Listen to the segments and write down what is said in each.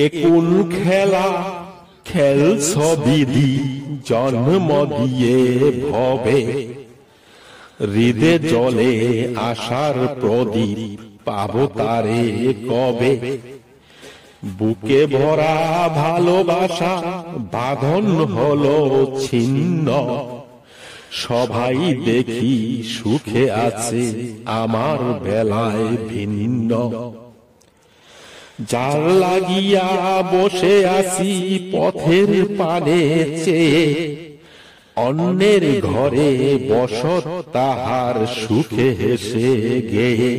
এ কোন খেলা খেলছ বিধি জন্ম দিয়ে ভবে, হৃদে জলে আশার প্রদীপ পাবো তারে কবে। বুকে ভরা ভালোবাসা বাঁধন হলো ছিন্ন, সবাই দেখি সুখে আছে আমার বেলায় ভিন্ন। যার লাগিয়া বসে আছি পথের পানে চেয়ে, অন্যের ঘরে বসত তাহার সুখে হেসে গেয়ে।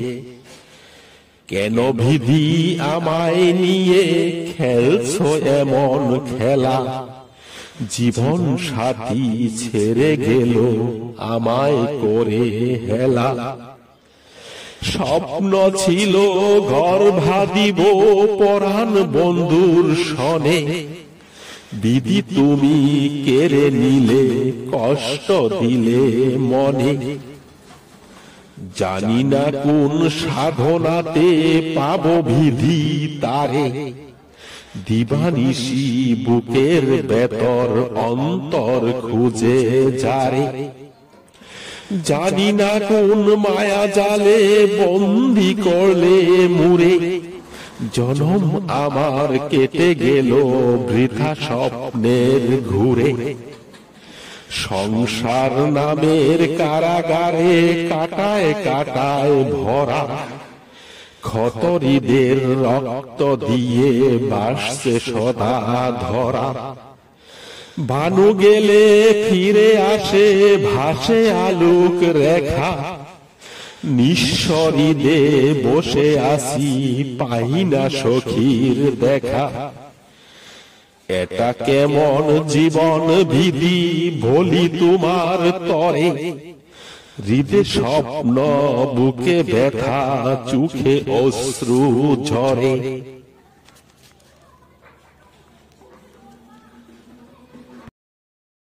কেন বিধি আমায় নিয়ে খেলছ এমন খেলা, জীবন সাথী ছেড়ে গেল আমায় করে হেলা। স্বপ্ন ছিল ঘর ভাদিব পরাণ বন্ধুর সনে, বিধি তুমি কেড়ে নিলে কষ্ট দিলে মনে। জানি না কোন সাধনাতে পাবো বিধি তারে, দিবানিশি বুকের ভেতর অন্তর খুঁজে যারে। জানি না কোন মায়া জালে বন্দি করলে মুরে, জনম আমার কেটে গেল বৃথা স্বপ্নের ঘুরে। সংসার নামের কারাগারে কাটায় কাটায় ভরা, ক্ষতরীদের রক্ত দিয়ে বাসছে সদা ধরা। ভানু গেলে ফিরে আসে ভাসে আলোক রেখা, নিঃস্বরিদে বসে আসি পাই না সখীর দেখা। এটা কেমন জীবন বিধি বলি তোমার তরে, হৃদে স্বপ্ন বুকে ব্যথা চোখে অশ্রু ঝরে।